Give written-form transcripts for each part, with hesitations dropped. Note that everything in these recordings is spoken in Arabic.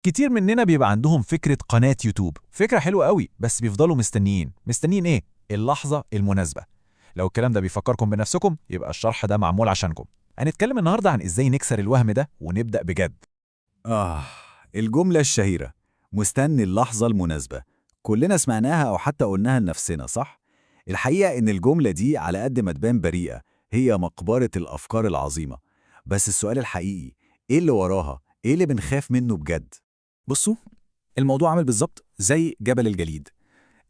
كتير مننا بيبقى عندهم فكرة قناة يوتيوب، فكرة حلوة قوي، بس بيفضلوا مستنيين إيه؟ اللحظة المناسبة. لو الكلام ده بيفكركم بنفسكم يبقى الشرح ده معمول عشانكم. هنتكلم النهاردة عن إزاي نكسر الوهم ده ونبدأ بجد. آه، الجملة الشهيرة مستني اللحظة المناسبة. كلنا سمعناها أو حتى قلناها لنفسنا، صح؟ الحقيقة إن الجملة دي على قد ما تبان بريئة هي مقبرة الأفكار العظيمة. بس السؤال الحقيقي، إيه اللي وراها؟ إيه اللي بنخاف منه بجد؟ بصوا، الموضوع عامل بالظبط زي جبل الجليد.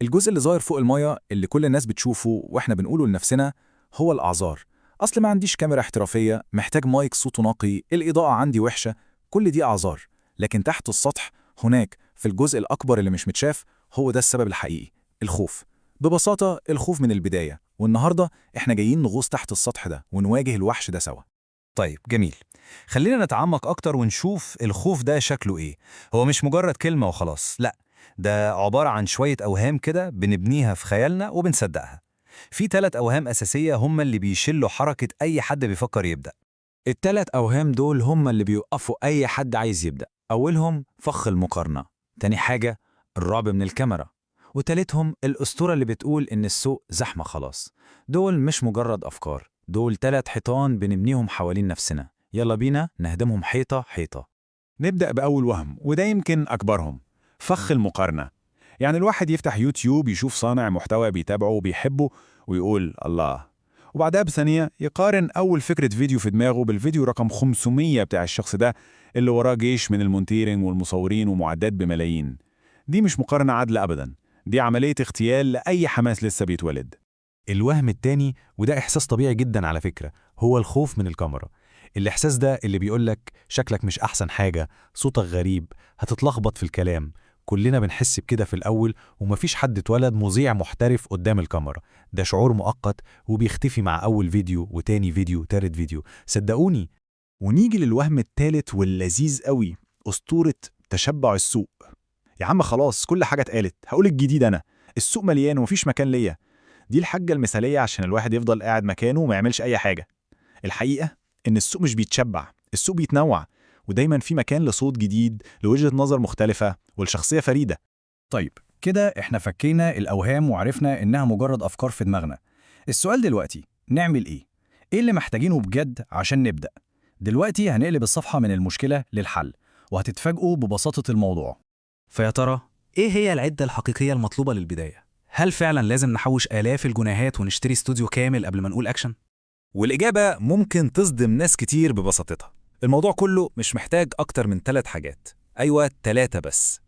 الجزء اللي ظاهر فوق المايه اللي كل الناس بتشوفه واحنا بنقوله لنفسنا هو الأعذار. أصل ما عنديش كاميرا احترافية، محتاج مايك صوته نقي، الإضاءة عندي وحشة. كل دي أعذار، لكن تحت السطح هناك في الجزء الأكبر اللي مش متشاف هو ده السبب الحقيقي، الخوف. ببساطة الخوف من البداية، والنهاردة احنا جايين نغوص تحت السطح ده ونواجه الوحش ده سوا. طيب جميل. خلينا نتعمق أكتر ونشوف الخوف ده شكله إيه. هو مش مجرد كلمة وخلاص، لأ، ده عبارة عن شوية أوهام كده بنبنيها في خيالنا وبنصدقها. في 3 أوهام أساسية هم اللي بيشلوا حركة أي حد بيفكر يبدأ. التلات أوهام دول هم اللي بيوقفوا أي حد عايز يبدأ. أولهم فخ المقارنة، تاني حاجة الرعب من الكاميرا، وتالتهم الأسطورة اللي بتقول إن السوق زحمة خلاص. دول مش مجرد أفكار، دول 3 حيطان بنبنيهم حوالين نفسنا. يلا بينا نهدمهم حيطة حيطة. نبدأ بأول وهم، وده يمكن أكبرهم: فخ المقارنة. يعني الواحد يفتح يوتيوب يشوف صانع محتوى بيتابعه وبيحبه ويقول الله، وبعدها بثانية يقارن أول فكرة فيديو في دماغه بالفيديو رقم 500 بتاع الشخص ده اللي وراه جيش من المونتيرنج والمصورين ومعدات بملايين. دي مش مقارنة عادلة أبدا، دي عملية اغتيال لأي حماس لسه بيتولد. الوهم التاني، وده إحساس طبيعي جدا على فكرة، هو الخوف من الكاميرا. الإحساس ده اللي بيقولك شكلك مش أحسن حاجة، صوتك غريب، هتتلخبط في الكلام. كلنا بنحس بكده في الأول، ومفيش حد اتولد مذيع محترف قدام الكاميرا. ده شعور مؤقت وبيختفي مع أول فيديو وتاني فيديو وتالت فيديو، صدقوني. ونيجي للوهم التالت واللذيذ قوي: أسطورة تشبع السوق. يا عم خلاص، كل حاجة اتقالت، هقول الجديد أنا: السوق مليان ومفيش مكان ليا. دي الحجة المثالية عشان الواحد يفضل قاعد مكانه وما يعملش أي حاجة. الحقيقة إن السوق مش بيتشبع، السوق بيتنوع، ودايما في مكان لصوت جديد، لوجهة نظر مختلفة، ولشخصية فريدة. طيب كده احنا فكينا الأوهام وعرفنا إنها مجرد أفكار في دماغنا. السؤال دلوقتي، نعمل إيه؟ إيه اللي محتاجينه بجد عشان نبدأ؟ دلوقتي هنقلب الصفحة من المشكلة للحل، وهتتفاجئوا ببساطة الموضوع. فيا ترى إيه هي العدة الحقيقية المطلوبة للبداية؟ هل فعلا لازم نحوش آلاف الجنيهات ونشتري استوديو كامل قبل ما نقول أكشن؟ والإجابة ممكن تصدم ناس كتير ببساطتها. الموضوع كله مش محتاج أكتر من 3 حاجات. أيوة، 3 بس.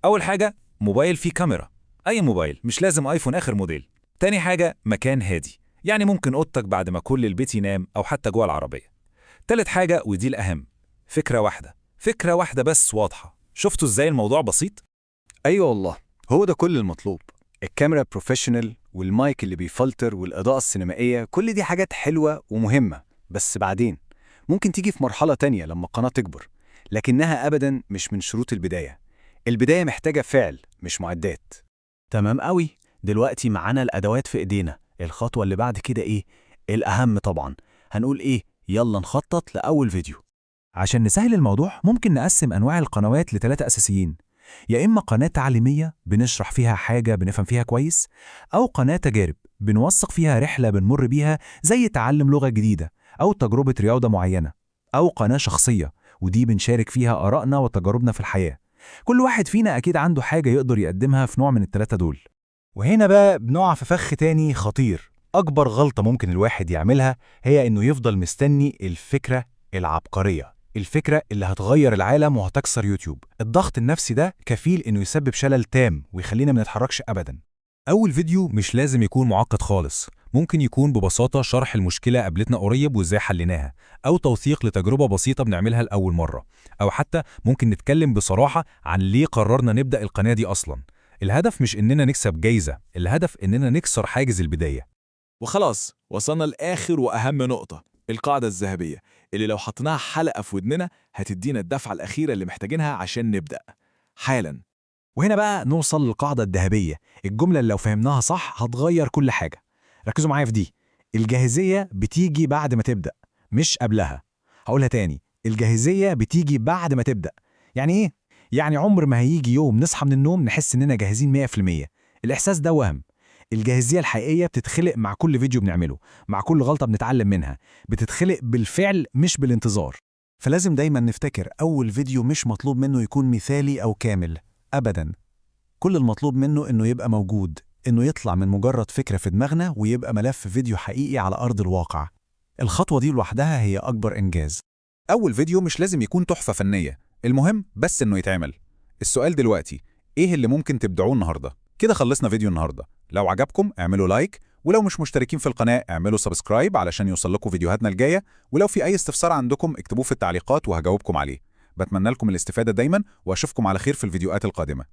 أول حاجة، موبايل فيه كاميرا. أي موبايل، مش لازم آيفون آخر موديل. تاني حاجة، مكان هادي، يعني ممكن أوضتك بعد ما كل البيت ينام أو حتى جوه العربية. تالت حاجة ودي الأهم، فكرة واحدة بس واضحة. شفتوا إزاي الموضوع بسيط؟ أيوة والله، هو ده كل المطلوب. الكاميرا بروفيشنال والمايك اللي بيفلتر والإضاءة السينمائية، كل دي حاجات حلوة ومهمة، بس بعدين ممكن تيجي في مرحلة تانية لما القناة تكبر، لكنها أبداً مش من شروط البداية. البداية محتاجة فعل مش معدات. تمام قوي. دلوقتي معانا الأدوات في إيدينا، الخطوة اللي بعد كده إيه؟ الأهم طبعا. هنقول إيه؟ يلا نخطط لأول فيديو. عشان نسهل الموضوع ممكن نقسم أنواع القنوات ل3 أساسيين: يا إما قناة تعليمية بنشرح فيها حاجة بنفهم فيها كويس، أو قناة تجارب بنوثق فيها رحلة بنمر بيها زي تعلم لغة جديدة أو تجربة رياضة معينة، أو قناة شخصية ودي بنشارك فيها آرائنا وتجاربنا في الحياة. كل واحد فينا أكيد عنده حاجة يقدر يقدمها في نوع من ال3 دول. وهنا بقى بنقع في فخ تاني خطير. أكبر غلطة ممكن الواحد يعملها هي إنه يفضل مستني الفكرة العبقرية، الفكرة اللي هتغير العالم وهتكسر يوتيوب. الضغط النفسي ده كفيل إنه يسبب شلل تام ويخلينا ما نتحركش أبداً. أول فيديو مش لازم يكون معقد خالص، ممكن يكون ببساطة شرح المشكلة قابلتنا قريب وإزاي حليناها، أو توثيق لتجربة بسيطة بنعملها لأول مرة، أو حتى ممكن نتكلم بصراحة عن ليه قررنا نبدأ القناة دي أصلاً. الهدف مش إننا نكسب جايزة، الهدف إننا نكسر حاجز البداية. وخلاص وصلنا لآخر وأهم نقطة، القاعدة الذهبية اللي لو حطيناها حلقة في ودننا هتدينا الدفعة الأخيرة اللي محتاجينها عشان نبدأ حالاً. وهنا بقى نوصل للقاعدة الذهبية، الجملة اللي لو فهمناها صح هتغير كل حاجة. ركزوا معايا في دي: الجاهزية بتيجي بعد ما تبدأ مش قبلها. هقولها تاني: الجاهزية بتيجي بعد ما تبدأ. يعني إيه؟ يعني عمر ما هيجي يوم نصحى من النوم نحس إننا جاهزين 100%. الإحساس ده وهم. الجاهزية الحقيقية بتتخلق مع كل فيديو بنعمله، مع كل غلطة بنتعلم منها، بتتخلق بالفعل مش بالانتظار. فلازم دايما نفتكر أول فيديو مش مطلوب منه يكون مثالي أو كامل أبدا. كل المطلوب منه إنه يبقى موجود، إنه يطلع من مجرد فكرة في دماغنا ويبقى ملف فيديو حقيقي على أرض الواقع. الخطوة دي لوحدها هي أكبر إنجاز. أول فيديو مش لازم يكون تحفة فنية، المهم بس إنه يتعمل. السؤال دلوقتي، إيه اللي ممكن تبدعوه النهاردة؟ كده خلصنا فيديو النهاردة. لو عجبكم اعملوا لايك، ولو مش مشتركين في القناة اعملوا سبسكرايب علشان يوصل لكم فيديوهاتنا الجاية، ولو في أي استفسار عندكم اكتبوه في التعليقات وهجاوبكم عليه. بتمنى لكم الاستفادة دايما، وأشوفكم على خير في الفيديوهات القادمة.